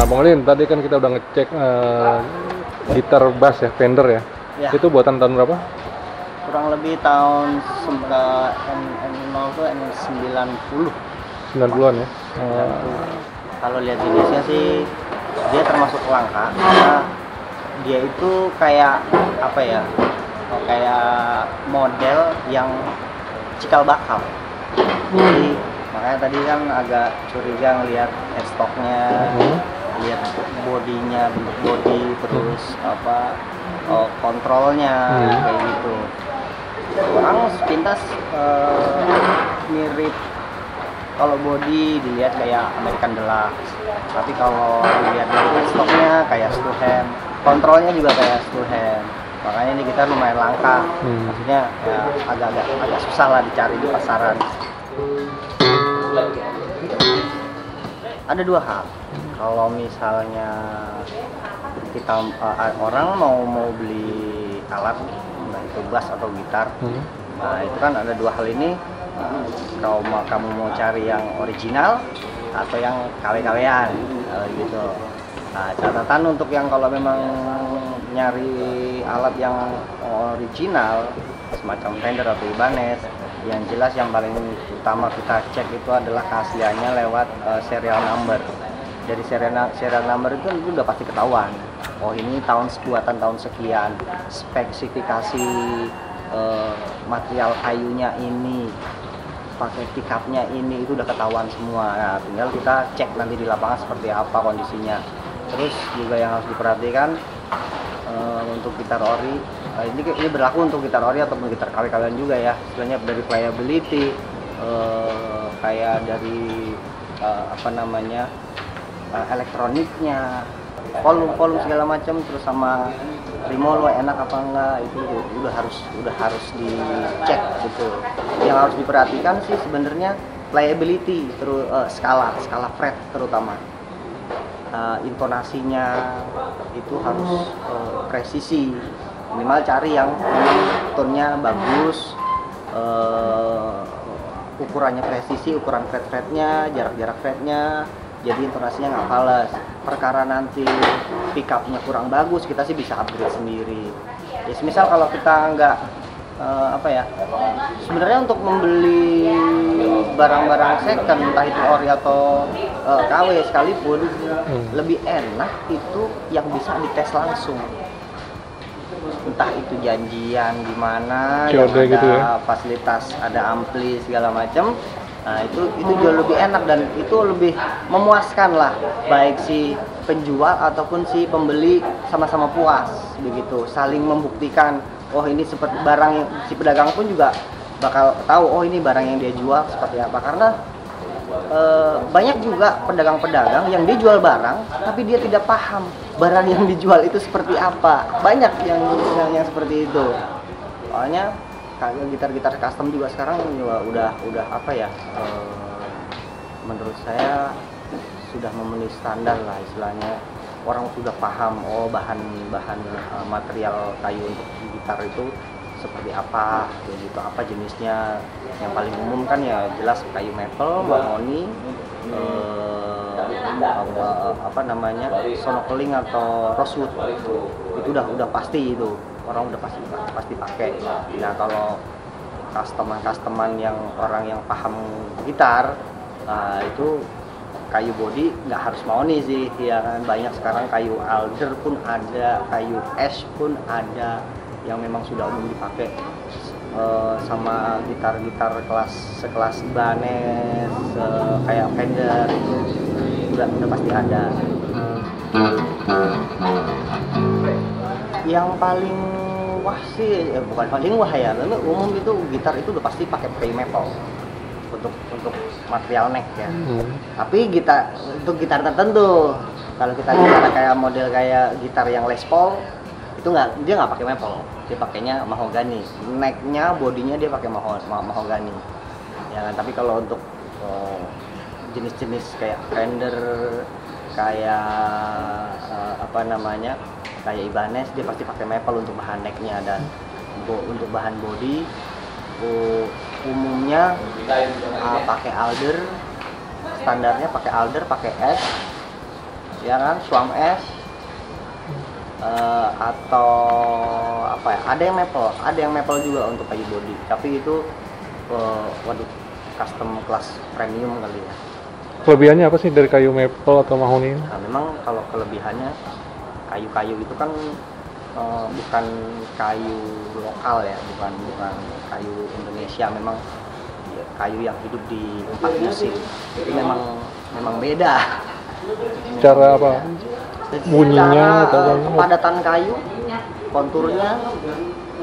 Bang Lin, tadi kan kita udah ngecek gitar bass ya, Fender ya. Ya. Itu buatan tahun berapa? Kurang lebih tahun N0 tuh N90. 90-an ya. Kalau lihat jenisnya sih dia termasuk langka karena dia itu kayak apa ya? Kayak model yang cikal bakal. Jadi makanya tadi kan agak curiga ngelihat headstocknya, lihat bodinya, bentuk body, terus kontrolnya kayak gitu. Orang sepintas mirip, kalau body dilihat kayak American Deluxe, tapi kalau dilihat dari headstocknya kayak Stuhem, kontrolnya juga kayak Stuhem. Makanya ini kita lumayan langka, maksudnya ya agak susah lah dicari di pasaran. Ada dua hal, kalau misalnya kita orang mau beli alat, entah itu bass atau gitar, nah itu kan ada dua hal ini. Kalau kamu mau cari yang original atau yang KW-KW-an gitu. Nah, catatan untuk yang kalau memang nyari alat yang original semacam Fender atau Ibanez, yang jelas yang paling utama kita cek itu adalah keasliannya lewat serial number. Dari serial number itu udah pasti ketahuan. Oh, ini buatan tahun sekian, spesifikasi material kayunya ini, pakai pickupnya ini, itu udah ketahuan semua. Nah, tinggal kita cek nanti di lapangan seperti apa kondisinya. Terus juga yang harus diperhatikan untuk gitar ori, ini berlaku untuk gitar ori ataupun gitar KW-KW juga ya. Istilahnya dari playability, kayak dari elektroniknya, volume segala macam, terus sama remolo enak apa enggak, itu udah harus dicek gitu. Yang harus diperhatikan sih sebenarnya playability, terus skala fret terutama. Intonasinya itu harus presisi, minimal cari yang tone-nya bagus, ukurannya presisi, ukuran fretnya, jarak fretnya, jadi intonasinya nggak fals. Perkara nanti pickupnya kurang bagus, kita sih bisa upgrade sendiri. Ya misal kalau kita nggak sebenarnya untuk membeli barang-barang second, entah itu ori atau KW sekalipun, lebih enak itu yang bisa dites langsung, entah itu janjian gimana, yang ada gitu ya? fasilitas, ada ampli segala macam. Nah itu jauh lebih enak dan itu lebih memuaskan lah, baik si penjual ataupun si pembeli sama-sama puas begitu, saling membuktikan. Oh, ini seperti barang yang si pedagang pun juga bakal tahu, oh ini barang yang dia jual seperti apa. Karena banyak juga pedagang-pedagang yang dia jual barang tapi dia tidak paham barang yang dijual itu seperti apa. Banyak yang seperti itu. Soalnya kayak gitar-gitar custom juga sekarang udah menurut saya sudah memenuhi standar lah istilahnya. Orang sudah paham, oh bahan material kayu untuk gitar itu seperti apa, kayak gitu, apa jenisnya. Yang paling umum kan ya jelas kayu maple, mahoni, sonokeling atau rosewood. Itu udah pasti, itu orang udah pasti pakai. Nah kalau customer yang orang yang paham gitar, itu kayu body nggak harus mahoni sih, ya kan. Banyak sekarang kayu alder pun ada, kayu ash pun ada, yang memang sudah umum dipakai sama gitar-gitar sekelas Ibanez, kayak Fender, itu udah pasti ada. Yang paling wah sih, bukan paling wah ya, lalu umum itu gitar itu udah pasti pakai kayu maple untuk material neck ya. Tapi untuk gitar tertentu, kalau kita bicara kayak model kayak gitar yang Les Paul, itu dia nggak pakai maple, dia pakainya mahogani. Necknya, bodinya dia pakai mahogani. Ya kan? Tapi kalau untuk jenis-jenis kayak Fender, kayak kayak Ibanez, dia pasti pakai maple untuk bahan necknya. Dan untuk bahan body umumnya pakai alder, standarnya pakai alder, pakai ash, ya kan, suam es, atau apa ya, ada yang maple juga untuk kayu body, tapi itu waduh, custom kelas premium kali ya. Kelebihannya apa sih dari kayu maple atau mahoni ini? Nah, memang kalau kelebihannya, kayu-kayu itu kan bukan kayu lokal ya, bukan kayu Indonesia, memang ya, kayu yang hidup di 4 musim. Jadi memang beda. Cara apa? Bunyinya atau Secara apa? kepadatan kayu, konturnya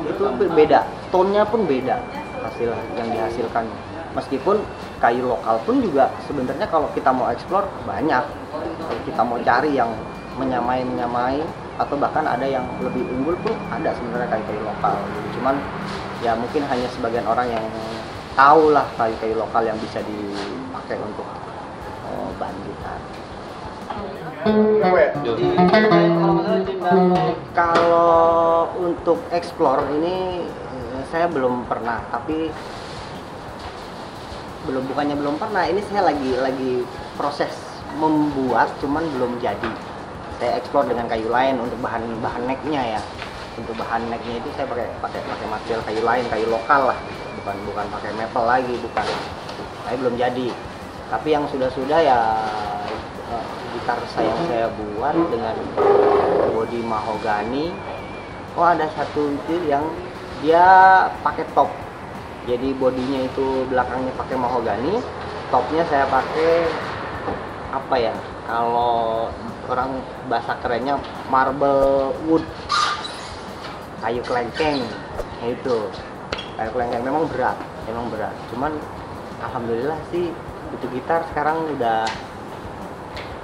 itu beda, tone-nya pun beda hasil yang dihasilkan. Meskipun kayu lokal pun juga sebenarnya kalau kita mau explore banyak, kalau kita mau cari yang menyamai atau bahkan ada yang lebih unggul pun ada sebenarnya kayu-kayu lokal. Cuman ya mungkin hanya sebagian orang yang tahu lah kayu-kayu lokal yang bisa dipakai untuk bahan gitar. Kalau untuk explore ini saya belum pernah, tapi bukannya belum pernah, ini saya lagi proses membuat, cuman belum jadi. Saya explore dengan kayu lain untuk bahan necknya ya. Untuk bahan necknya itu saya pakai material kayu lain, kayu lokal lah, bukan pakai maple lagi, bukan. Tapi belum jadi. Tapi yang sudah ya gitar yang saya buat dengan body mahogani. Oh, ada satu itu yang dia pakai top. Jadi bodinya itu belakangnya pakai mahogani, topnya saya pakai apa ya? Kalau orang bahasa kerennya marble wood, kayu kelengkeng. Itu kayu kelengkeng memang berat. Cuman alhamdulillah sih itu gitar sekarang udah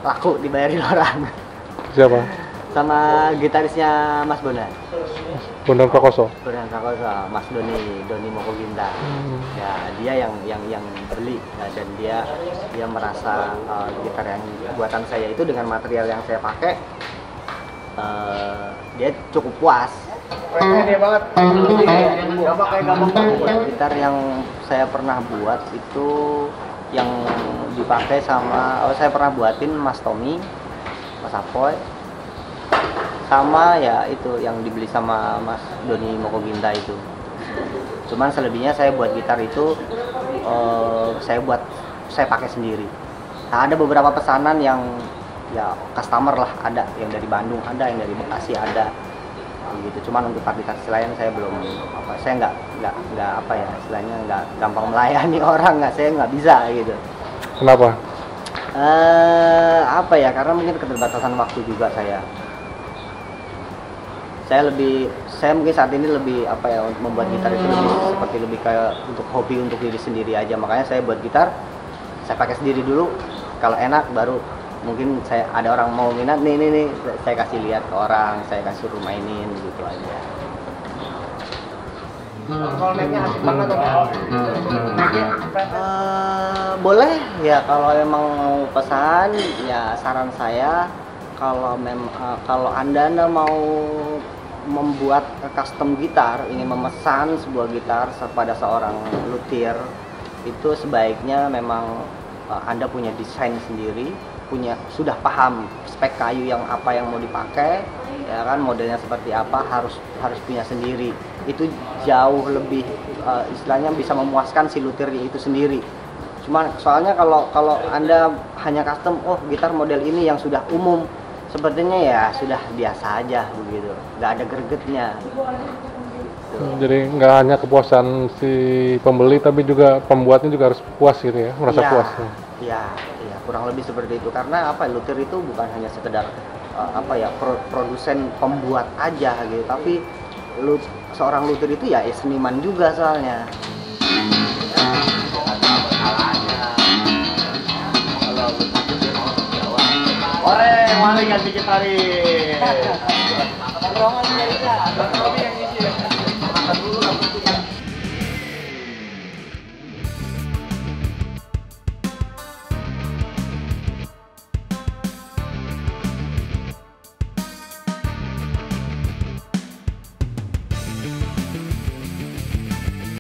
laku dibayarin orang. Siapa? Sama gitarisnya Mas Bondan. Bondan Prakoso. Mas Doni Mokoginta. Ya, dia yang beli, nah, dan dia merasa gitar yang buatan saya itu dengan material yang saya pakai dia cukup puas. Dia banget. Gitar yang saya pernah buat itu yang dipakai sama saya pernah buatin Mas Tommy, Mas Apoy, sama ya itu yang dibeli sama Mas Doni Mokoginta itu. Cuman selebihnya saya buat gitar itu saya pakai sendiri. Nah, ada beberapa pesanan yang ya customer lah, ada yang dari Bandung, ada yang dari Bekasi, ada gitu. Cuman untuk gitar lain saya belum saya nggak apa ya istilahnya, nggak gampang melayani orang, saya nggak bisa gitu. Kenapa? Apa ya, karena mungkin keterbatasan waktu juga saya mungkin saat ini lebih apa ya, untuk membuat gitar itu lebih kayak untuk hobi, untuk diri sendiri aja. Makanya saya buat gitar, saya pakai sendiri dulu, kalau enak baru mungkin ada orang mau minat nih saya kasih lihat ke orang, saya kasih suruh mainin gitu aja. Kalau naiknya asik banget Boleh ya, kalau emang mau pesan ya, saran saya kalau anda mau membuat custom gitar, ingin memesan sebuah gitar kepada seorang luthier, itu sebaiknya memang anda punya desain sendiri, sudah paham spek kayu yang mau dipakai, ya kan, modelnya seperti apa, harus punya sendiri. Itu jauh lebih istilahnya bisa memuaskan si luthier itu sendiri. Soalnya kalau anda hanya custom, gitar model ini yang sudah umum, sepertinya ya sudah biasa aja begitu, nggak ada gregetnya. Jadi nggak hanya kepuasan si pembeli, tapi juga pembuatnya juga harus puas gitu ya, merasa puas. Iya, kurang lebih seperti itu. Karena luthier itu bukan hanya sekedar produsen pembuat aja gitu, tapi seorang luthier itu ya seniman juga soalnya. Ore, maling ganti gitaris.